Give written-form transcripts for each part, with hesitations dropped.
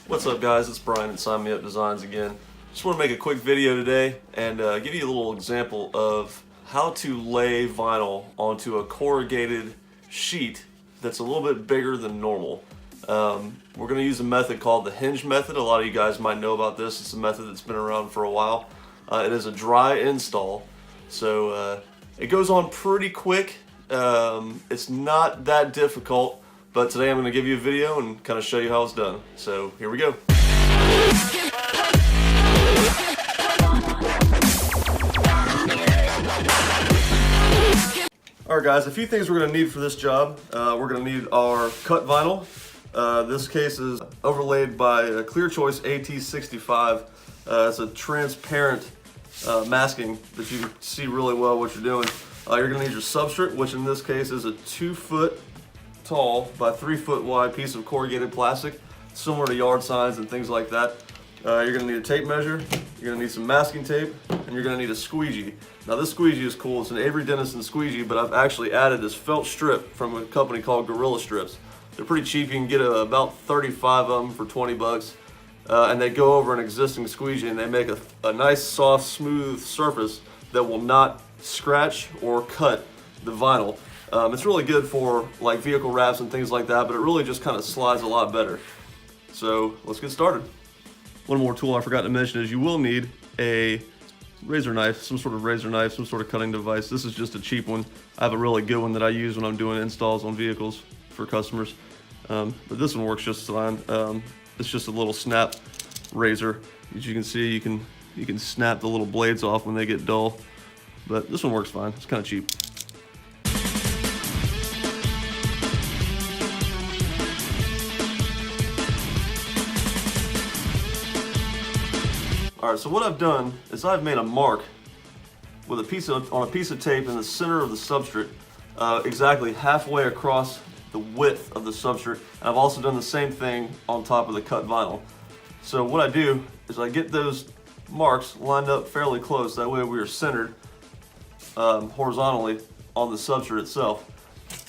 What's up guys, it's Brian at Sign Me Up Designs again. Just want to make a quick video today and give you a little example of how to lay vinyl onto a corrugated sheet that's a little bit bigger than normal. We're going to use a method called the Hinge method. A lot of you guys might know about this. It's a method that's been around for a while. It is a dry install, so it goes on pretty quick. It's not that difficult. But today I'm going to give you a video and kind of show you how it's done. So here we go. Alright guys, a few things we're going to need for this job. We're going to need our cut vinyl. This case is overlaid by a Clear Choice AT65. It's a transparent masking that you can see really well what you're doing. You're going to need your substrate, which in this case is a 2-foot tall by 3-foot wide piece of corrugated plastic, similar to yard signs and things like that. You're going to need a tape measure, you're going to need some masking tape, and you're going to need a squeegee. Now this squeegee is cool. It's an Avery Dennison squeegee, but I've actually added this felt strip from a company called Gorilla Strips. They're pretty cheap. You can get about 35 of them for 20 bucks. And they go over an existing squeegee and they make a nice, soft, smooth surface that will not scratch or cut the vinyl. It's really good for like vehicle wraps and things like that, but it really just kind of slides a lot better. So let's get started. One more tool I forgot to mention is you will need a razor knife, some sort of razor knife, some sort of cutting device. This is just a cheap one. I have a really good one that I use when I'm doing installs on vehicles for customers. But this one works just fine. It's just a little snap razor. As you can see, you can snap the little blades off when they get dull. But this one works fine. It's kind of cheap. Alright, so what I've done is I've made a mark with on a piece of tape in the center of the substrate, exactly halfway across the width of the substrate. And I've also done the same thing on top of the cut vinyl. So what I do is I get those marks lined up fairly close. That way we are centered horizontally on the substrate itself.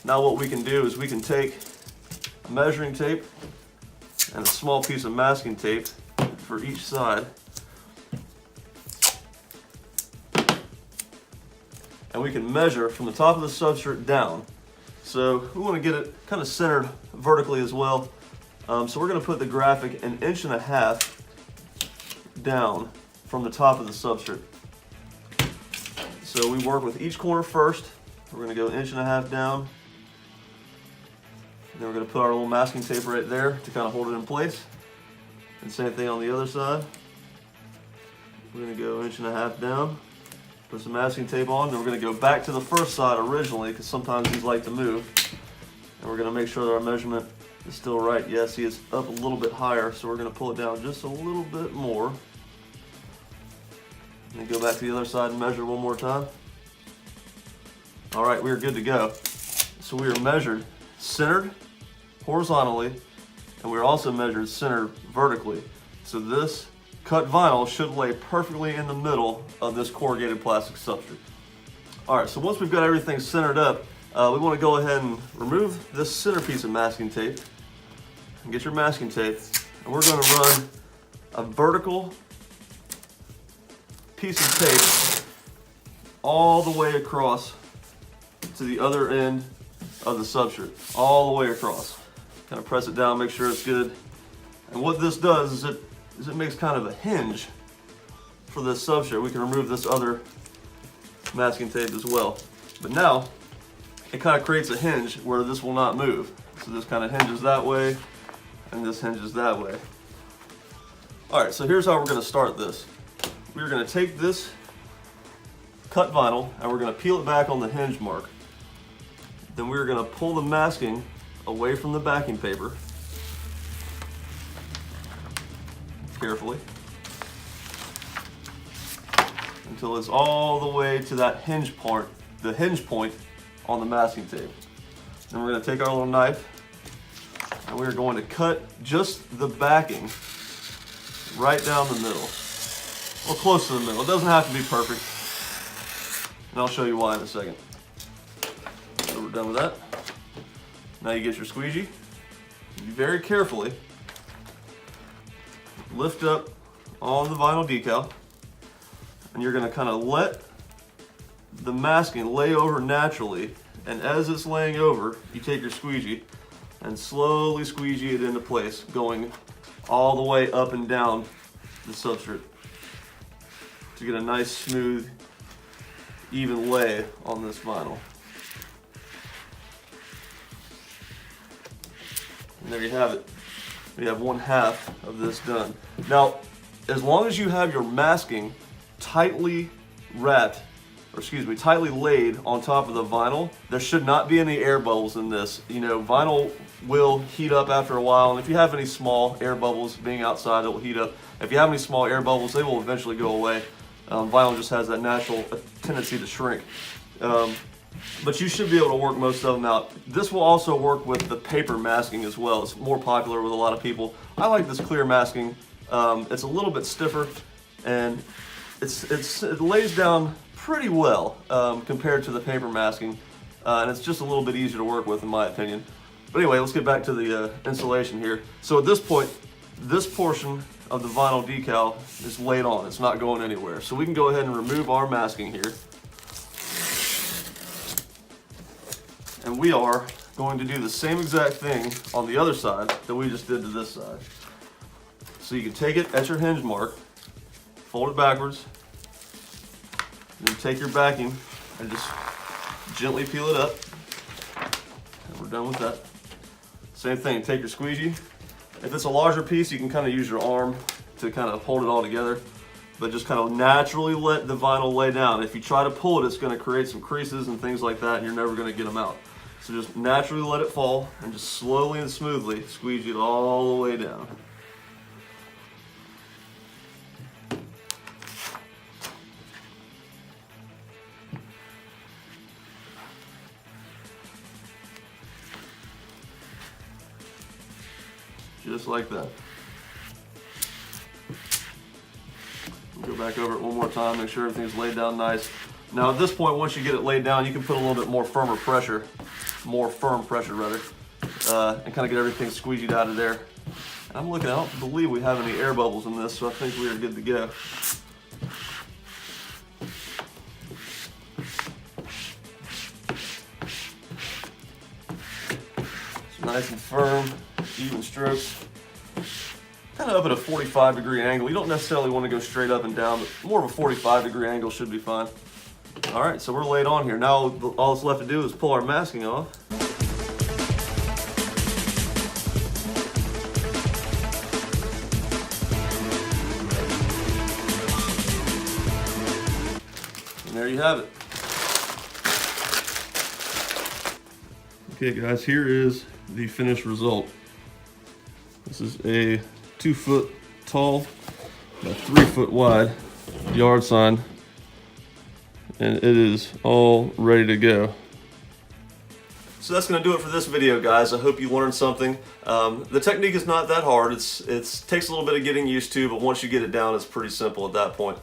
Now what we can do is we can take a measuring tape and a small piece of masking tape for each side. And we can measure from the top of the substrate down. So we want to get it kind of centered vertically as well. So we're going to put the graphic 1.5 inches down from the top of the substrate. So we work with each corner first. We're going to go 1.5 inches down. And then we're going to put our little masking tape right there to kind of hold it in place. And same thing on the other side. We're going to go 1.5 inches down. Put some masking tape on, then we're going to go back to the first side originally, because sometimes these like to move. And we're going to make sure that our measurement is still right. Yeah, see, it's up a little bit higher, so we're going to pull it down just a little bit more. And then go back to the other side and measure one more time. All right, we are good to go. So we are measured centered horizontally, and we are also measured centered vertically. So this cut vinyl should lay perfectly in the middle of this corrugated plastic substrate. Alright, so once we've got everything centered up, we want to go ahead and remove this center piece of masking tape and get your masking tape, and we're going to run a vertical piece of tape all the way across to the other end of the substrate, all the way across. Kind of press it down, make sure it's good. And what this does is it makes kind of a hinge for this substrate. We can remove this other masking tape as well. But now, it kind of creates a hinge where this will not move. So this kind of hinges that way, and this hinges that way. Alright, so here's how we're going to start this. We're going to take this cut vinyl, and we're going to peel it back on the hinge mark. Then we're going to pull the masking away from the backing paper. Carefully until it's all the way to that hinge point, the hinge point on the masking tape. Then we're going to take our little knife and we're going to cut just the backing right down the middle, or close to the middle. It doesn't have to be perfect, and I'll show you why in a second. So we're done with that. Now you get your squeegee. You very carefully lift up on the vinyl decal, and you're going to kind of let the masking lay over naturally, and as it's laying over, you take your squeegee and slowly squeegee it into place, going all the way up and down the substrate to get a nice, smooth, even lay on this vinyl. And there you have it. We have 1/2 of this done. Now, as long as you have your masking tightly tightly laid on top of the vinyl, there should not be any air bubbles in this. You know, vinyl will heat up after a while, and if you have any small air bubbles being outside, it will heat up. If you have any small air bubbles, they will eventually go away. Vinyl just has that natural tendency to shrink. But you should be able to work most of them out. This will also work with the paper masking as well. It's more popular with a lot of people. I like this clear masking. It's a little bit stiffer, and it lays down pretty well compared to the paper masking, and it's just a little bit easier to work with in my opinion. But anyway, let's get back to the installation here. So at this point, this portion of the vinyl decal is laid on. It's not going anywhere. So we can go ahead and remove our masking here. And we are going to do the same exact thing on the other side that we just did to this side. So you can take it at your hinge mark, fold it backwards, and then take your backing and just gently peel it up. And we're done with that. Same thing, take your squeegee. If it's a larger piece, you can kind of use your arm to kind of hold it all together, but just kind of naturally let the vinyl lay down. If you try to pull it, it's going to create some creases and things like that, and you're never going to get them out. So just naturally let it fall, and just slowly and smoothly squeegee it all the way down. Just like that. Go back over it one more time, make sure everything's laid down nice. Now at this point, once you get it laid down, you can put a little bit more firm pressure rather, and kind of get everything squeegeed out of there. And I don't believe we have any air bubbles in this, so I think we are good to go. It's nice and firm, even strokes. Kind of up at a 45-degree angle. You don't necessarily want to go straight up and down, but more of a 45-degree angle should be fine. All right, so we're laid on here. Now all that's left to do is pull our masking off. And there you have it. Okay guys, here is the finished result. This is a 2 foot tall by 3 foot wide yard sign, and it is all ready to go. So that's going to do it for this video, guys. I hope you learned something. The technique is not that hard. It takes a little bit of getting used to, but once you get it down, it's pretty simple at that point.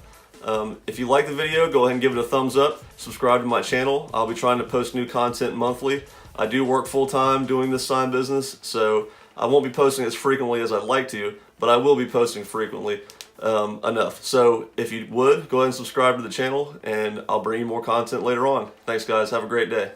If you like the video, go ahead and give it a thumbs up. Subscribe to my channel. I'll be trying to post new content monthly. I do work full-time doing this sign business, so I won't be posting as frequently as I'd like to, but I will be posting frequently enough. So if you would, go ahead and subscribe to the channel, and I'll bring you more content later on. Thanks guys, have a great day.